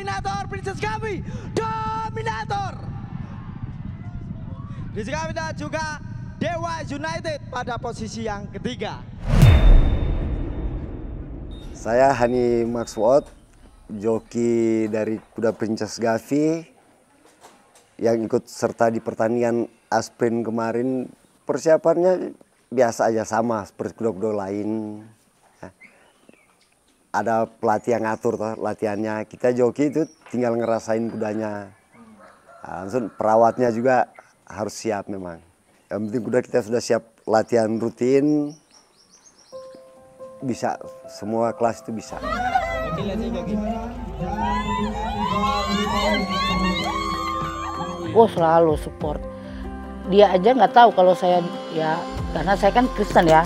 Dominator Princess Gavi, Dominator. Rizky dan juga Dewa United pada posisi yang ketiga. Saya Hani Maxword, joki dari kuda Princess Gavi yang ikut serta di pertandingan Asprint kemarin. Persiapannya biasa aja, sama seperti kuda-kuda lain. Ada pelatih yang ngatur toh latihannya. Kita joki itu tinggal ngerasain kudanya. Langsung perawatnya juga harus siap memang. Yang penting kuda kita sudah siap latihan rutin. Bisa, semua kelas itu bisa. Oh, selalu support. Dia aja nggak tahu kalau saya, ya karena saya kan Kristen ya.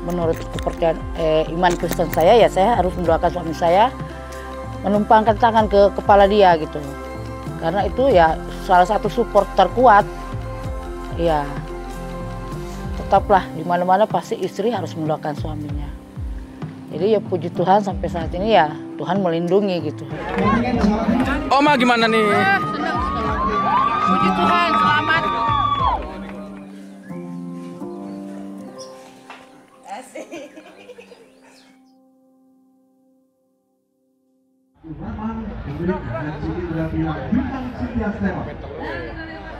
Menurut kepercayaan iman Kristen saya, ya saya harus mendoakan suami saya, menumpangkan tangan ke kepala dia gitu. Karena itu ya salah satu support terkuat. Ya, tetaplah di mana-mana pasti istri harus mendoakan suaminya. Jadi ya puji Tuhan sampai saat ini ya Tuhan melindungi gitu. Oma gimana nih? Senang. Puji Tuhan, selamat.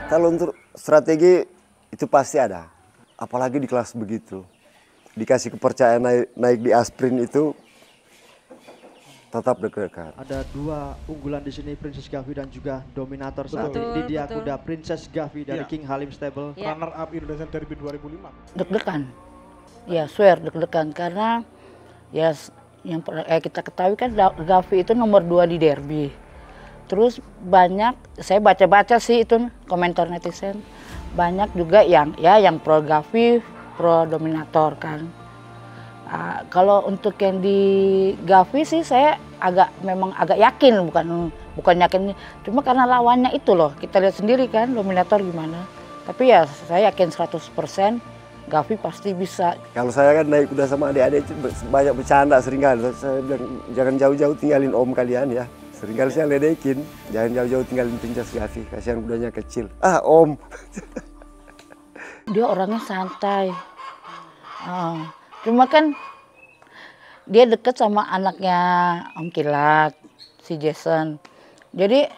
Kalau untuk strategi itu pasti ada, apalagi di kelas begitu. Dikasih kepercayaan naik di Asprint itu tetap deg-degan. Ada dua unggulan di sini, Princess Gavi dan juga Dominator saat ini. Dia kuda Princess Gavi dari King Halim Stable. Runner up Indonesia Derby 2005. Deg-degan, ya swear deg-degan karena ya yang kita ketahui kan Gavi itu nomor 2 di Derby. Terus banyak, saya baca-baca sih itu komentar netizen, banyak juga yang pro Gavi, pro Dominator kan. Kalau untuk yang di Gavi sih saya memang agak yakin, bukan yakin, cuma karena lawannya itu loh, kita lihat sendiri kan Dominator gimana. Tapi ya saya yakin 100% Gavi pasti bisa. Kalau saya kan naik kuda sama adik-adik banyak bercanda seringkali. Saya bilang jangan jauh-jauh tinggalin om kalian ya. Seringkali saya ledekin, jangan jauh-jauh tinggalin Princess Gavi, kasihan kudanya kecil. Ah om. Dia orangnya santai. Cuma kan dia deket sama anaknya Om Kilat, si Jason. Jadi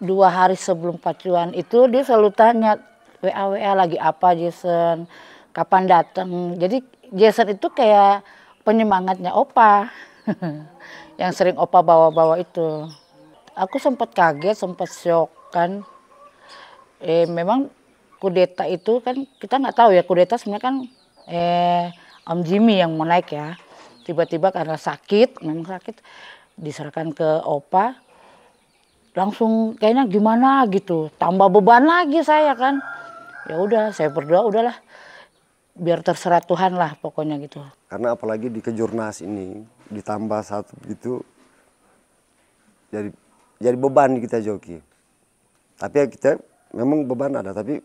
2 hari sebelum pacuan itu dia selalu tanya WA lagi apa Jason, kapan datang. Jadi Jason itu kayak penyemangatnya Opa. Yang sering Opa bawa-bawa itu. Aku sempat kaget, sempat shock kan. Memang kudeta itu kan kita nggak tahu ya, kudeta sebenarnya kan Om Jimmy yang mau naik ya. Tiba-tiba karena sakit, memang sakit, diserahkan ke Opa. Langsung kayaknya gimana gitu, tambah beban lagi saya kan. Ya udah, saya berdoa udahlah. Biar terserah Tuhan lah pokoknya gitu. Karena apalagi di kejurnas ini ditambah satu gitu, jadi beban kita joki. Tapi ya kita memang beban ada, tapi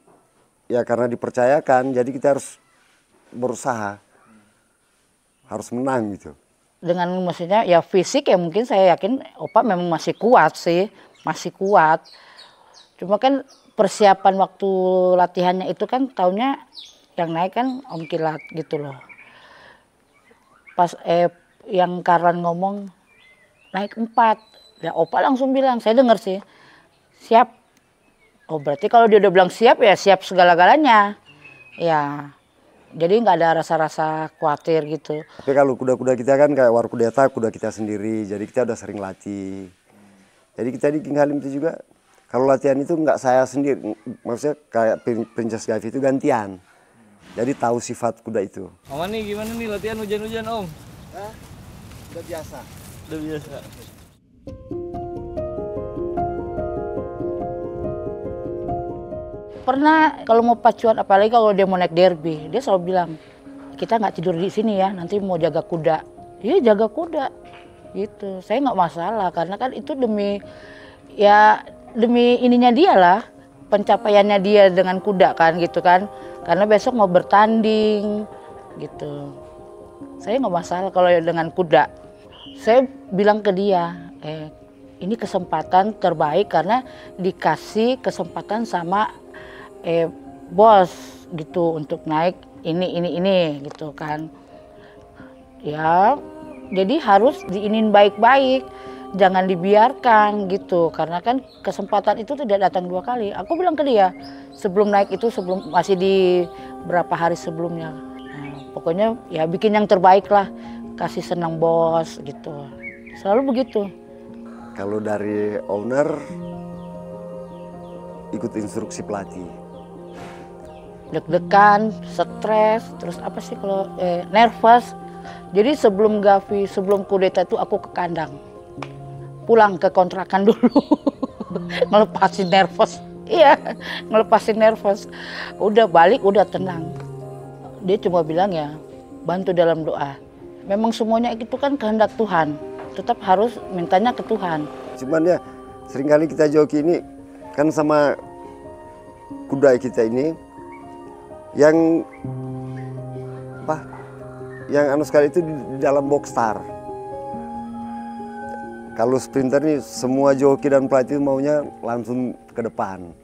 ya karena dipercayakan, jadi kita harus berusaha, harus menang gitu. Dengan maksudnya ya fisik ya mungkin saya yakin Opa memang masih kuat sih, masih kuat. Cuma kan persiapan waktu latihannya itu kan tahunnya yang naik kan Om Kilat gitu loh. Pas yang Karlan ngomong naik 4, ya Opa langsung bilang, saya dengar sih, siap. Oh berarti kalau dia udah bilang siap ya siap segala-galanya. Ya jadi nggak ada rasa-rasa khawatir gitu. Tapi kalau kuda-kuda kita kan kayak Warkudeta, kuda kita sendiri, jadi kita udah sering latih. Jadi kita di King Halim itu juga, kalau latihan itu nggak saya sendiri, maksudnya kayak Princess Gavi itu gantian. Jadi tahu sifat kuda itu. Oma nih gimana nih latihan hujan-hujan om? Udah biasa. Udah biasa. Pernah kalau mau pacuan, apalagi kalau dia mau naik derby, dia selalu bilang, kita nggak tidur di sini ya, nanti mau jaga kuda. Iya jaga kuda, gitu. Saya nggak masalah, karena kan itu demi ininya dia lah, pencapaiannya dia dengan kuda kan, gitu kan. Karena besok mau bertanding, gitu. Saya nggak masalah kalau dengan kuda. Saya bilang ke dia, ini kesempatan terbaik karena dikasih kesempatan sama bos gitu untuk naik ini gitu kan. Ya, jadi harus diinin baik-baik, jangan dibiarkan gitu. Karena kan kesempatan itu tidak datang 2 kali. Aku bilang ke dia sebelum naik itu, sebelum masih di berapa hari sebelumnya. Nah, pokoknya ya bikin yang terbaik lah, kasih senang bos gitu. Selalu begitu. Kalau dari owner ikut instruksi pelatih. Deg-degan, stres, terus apa sih kalau nervous. Jadi sebelum sebelum kudeta itu aku ke kandang. Pulang ke kontrakan dulu. Ngelepasin nervous. Iya, ngelepasin nervous. Udah balik, udah tenang. Dia cuma bilang ya, bantu dalam doa. Memang semuanya itu kan kehendak Tuhan. Tetap harus mintanya ke Tuhan. Cuman ya seringkali kita joki ini kan sama kuda kita ini yang anu sekali itu di dalam box star. Kalau sprinter nih semua joki dan pelatih maunya langsung ke depan.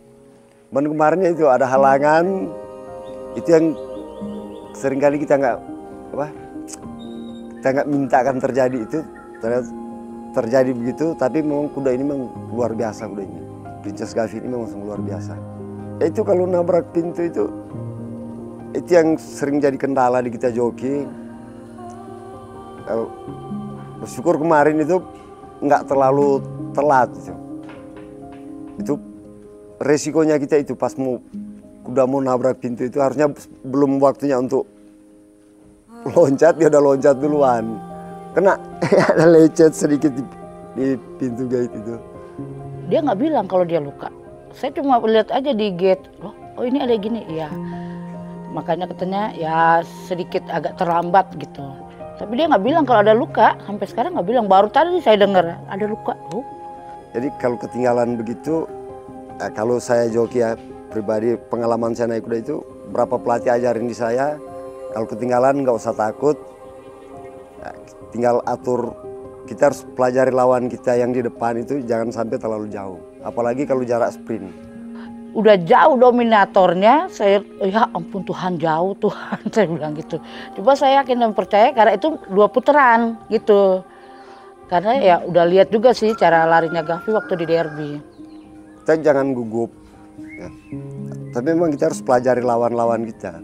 Dan kemarinnya itu ada halangan, itu yang seringkali kita nggak mintakan terjadi itu. Ternyata terjadi begitu, tapi memang kuda ini memang luar biasa kuda ini. Princess Gavi ini memang luar biasa. Ya itu kalau nabrak pintu itu yang sering jadi kendala di kita joki. Bersyukur kemarin itu nggak terlalu telat itu. Itu resikonya kita itu pas kuda mau nabrak pintu itu harusnya belum waktunya untuk loncat, dia udah loncat duluan. Kena ada lecet sedikit di pintu gate itu. Dia nggak bilang kalau dia luka. Saya cuma lihat aja di gate. Oh ini ada gini, iya. Makanya katanya ya sedikit agak terlambat gitu. Tapi dia nggak bilang kalau ada luka. Sampai sekarang nggak bilang. Baru tadi saya dengar ada luka. Oh. Jadi kalau ketinggalan begitu, kalau saya joki ya pribadi, pengalaman saya naik kuda itu berapa pelatih ajarin di saya. Kalau ketinggalan nggak usah takut. Tinggal atur, kita harus pelajari lawan kita yang di depan itu jangan sampai terlalu jauh. Apalagi kalau jarak sprint. Udah jauh dominatornya, saya ya ampun Tuhan jauh Tuhan, saya bilang gitu. Coba saya yakin dan percaya karena itu 2 putaran gitu. Karena ya udah lihat juga sih cara larinya Gavi waktu di derby. Kita jangan gugup. Ya. Tapi memang kita harus pelajari lawan-lawan kita.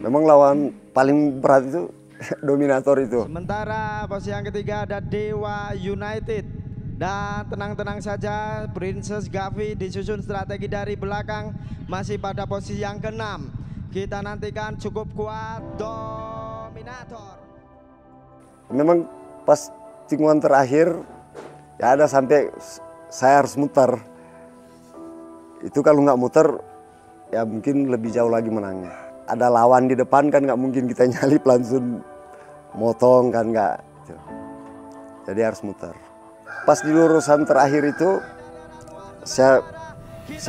Memang lawan paling berat itu dominator itu. Sementara posisi yang ketiga ada Dewa United. Dan tenang-tenang saja, Princess Gavi disusun strategi dari belakang, masih pada posisi yang ke-6. Kita nantikan cukup kuat dominator. Memang pas tikungan terakhir ya ada sampai saya harus muter. Itu kalau nggak muter ya mungkin lebih jauh lagi menangnya. Ada lawan di depan kan nggak mungkin kita nyalip langsung motong kan nggak. Jadi harus muter. Pas di lurusan terakhir itu saya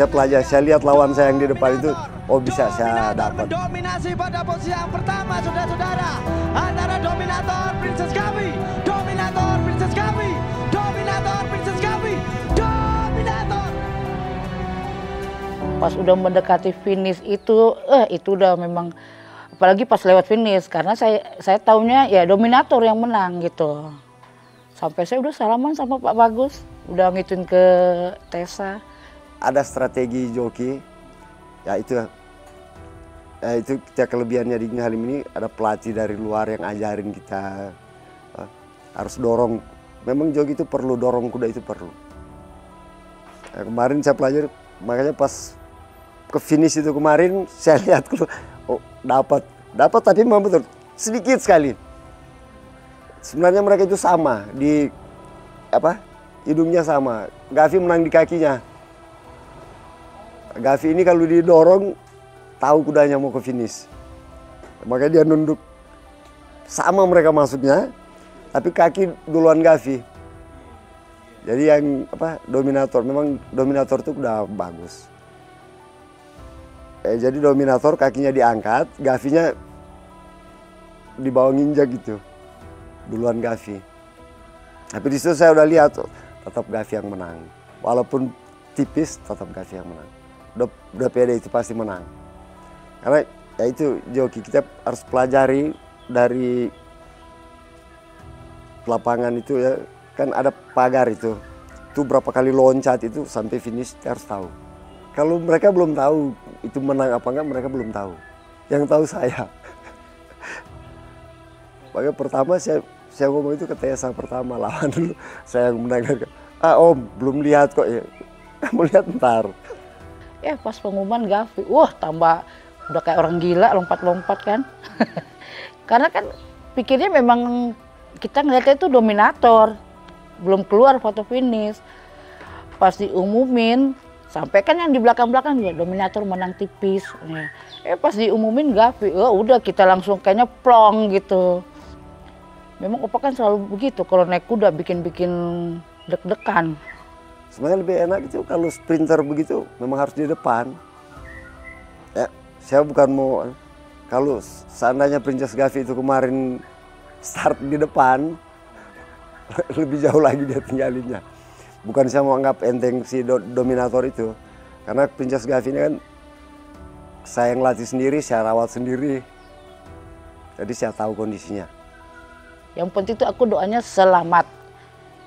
pelajari, saya lihat lawan saya yang di depan itu, oh bisa saya dapat. Dominasi pada posisi yang pertama saudara-saudara antara dominator Princess Gavi, dominator Princess Gavi, dominator Princess Gavi, dominator. Pas udah mendekati finish itu udah memang, apalagi pas lewat finish karena saya taunya ya dominator yang menang gitu. Sampai saya udah salaman sama Pak Bagus, udah ngituin ke Tessa. Ada strategi joki, ya itu kita kelebihannya di King Halim ini ada pelatih dari luar yang ajarin kita harus dorong. Memang joki itu perlu dorong kuda itu perlu. Nah, kemarin saya pelajari, makanya pas ke finish itu kemarin saya lihat oh dapat tapi memang betul sedikit sekali. Sebenarnya mereka itu sama di hidungnya sama. Gavi menang di kakinya. Gavi ini kalau didorong tahu kudanya mau ke finish. Makanya dia nunduk. Sama mereka masuknya, tapi kaki duluan Gavi. Jadi yang dominator, memang dominator itu udah bagus. Jadi dominator kakinya diangkat, Gavinya di bawah nginjak gitu. Duluan Gavi. Tapi di situ saya udah lihat tetap Gavi yang menang. Walaupun tipis tetap Gavi yang menang. Udah pede itu pasti menang. Karena ya itu joki kita harus pelajari dari lapangan itu ya. Kan ada pagar itu. Itu berapa kali loncat itu sampai finish kita harus tahu. Kalau mereka belum tahu itu menang apa enggak, mereka belum tahu. Yang tahu saya. Makanya pertama saya ngomong itu ke Tessa pertama, lawan dulu. Saya yang menang. Ah om, belum lihat kok ya. Kamu lihat ntar. Ya pas pengumuman Gavi, wah tambah udah kayak orang gila lompat-lompat kan. Karena kan pikirnya memang kita ngeliatnya itu dominator. Belum keluar foto finish. Pas diumumin, sampai kan yang di belakang-belakang ya dominator menang tipis. Pas diumumin Gavi, udah kita langsung kayaknya plong gitu. Memang Opa kan selalu begitu, kalau naik kuda bikin-bikin deg-degan. Sebenarnya lebih enak itu kalau sprinter begitu memang harus di depan. Ya, saya bukan mau, kalau seandainya Princess Gavi itu kemarin start di depan, lebih jauh lagi dia tinggalinnya. Bukan saya mau anggap enteng si dominator itu, karena Princess Gavi ini kan saya yang latih sendiri, saya rawat sendiri, jadi saya tahu kondisinya. Yang penting itu aku doanya selamat,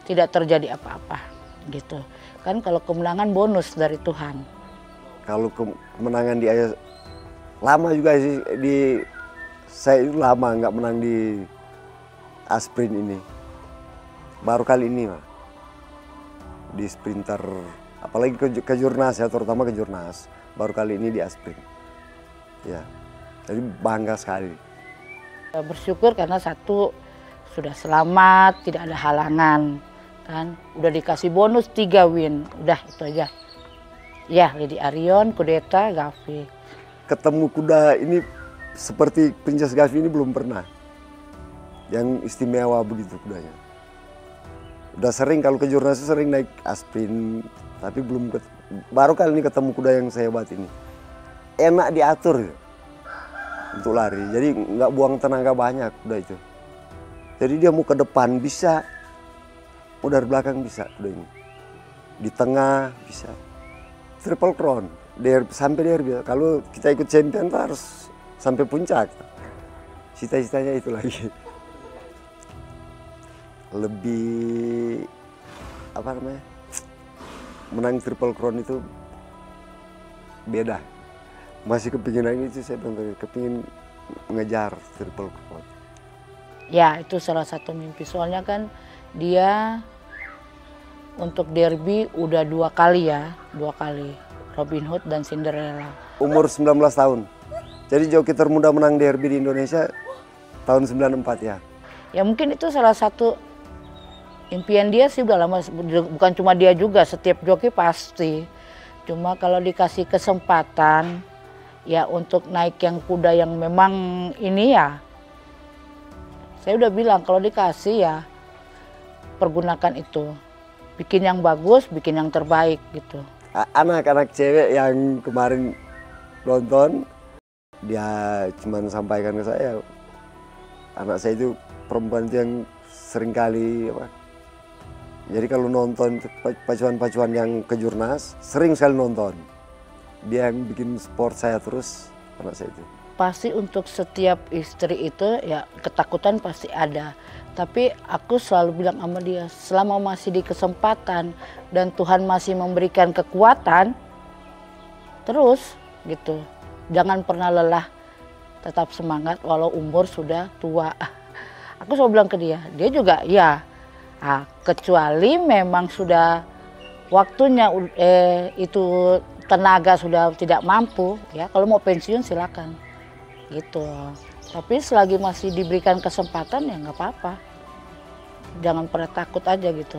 tidak terjadi apa-apa gitu. Kan kalau kemenangan bonus dari Tuhan. Kalau kemenangan di lama juga sih saya itu lama nggak menang di Asprint ini. Baru kali ini Pak. Di sprinter, apalagi ke Jurnas ya, terutama ke Jurnas. Baru kali ini di Asprint. Ya, jadi bangga sekali. Bersyukur karena satu sudah selamat, tidak ada halangan, kan? Udah dikasih bonus 3 win, udah itu aja. Ya, Lady Arion, Kudeta, Gavi. Ketemu kuda ini seperti Princess Gavi ini belum pernah. Yang istimewa begitu kudanya. Udah sering kalau ke Jurnas sering naik Asprint, tapi belum baru kali ini ketemu kuda yang sehebat ini. Enak diatur untuk lari, jadi nggak buang tenaga banyak kuda itu. Jadi dia mau ke depan bisa, mau dari belakang bisa kuda ini. Di tengah bisa. Triple Crown, sampai derby. Kalau kita ikut champion tuh harus sampai puncak. Cita-citanya itu lagi. Lebih apa namanya, menang Triple Crown itu beda. Masih kepingin lagi itu, saya kepingin ngejar Triple Crown. Ya itu salah satu mimpi, soalnya kan dia untuk derby udah 2 kali ya, 2 kali Robin Hood dan Cinderella. Umur 19 tahun, jadi joki termuda menang derby di Indonesia tahun 94 ya. Ya mungkin itu salah satu impian dia sih, udah lama, bukan cuma dia juga, setiap joki pasti. Cuma kalau dikasih kesempatan ya untuk naik yang kuda yang memang ini ya, saya udah bilang kalau dikasih ya pergunakan itu. Bikin yang bagus, bikin yang terbaik gitu. Anak-anak cewek yang kemarin nonton, dia cuma sampaikan ke saya, anak saya itu perempuan itu yang sering kali apa, jadi kalau nonton pacuan-pacuan yang ke Jurnas, sering sekali nonton. Dia yang bikin sport saya terus, anak saya itu. Pasti untuk setiap istri itu ya ketakutan pasti ada. Tapi aku selalu bilang sama dia, selama masih di kesempatan dan Tuhan masih memberikan kekuatan, terus gitu. Jangan pernah lelah, tetap semangat walau umur sudah tua. Aku selalu bilang ke dia juga ya, kecuali memang sudah waktunya itu tenaga sudah tidak mampu, ya kalau mau pensiun silakan gitu. Tapi selagi masih diberikan kesempatan ya nggak apa-apa, jangan pernah takut aja gitu.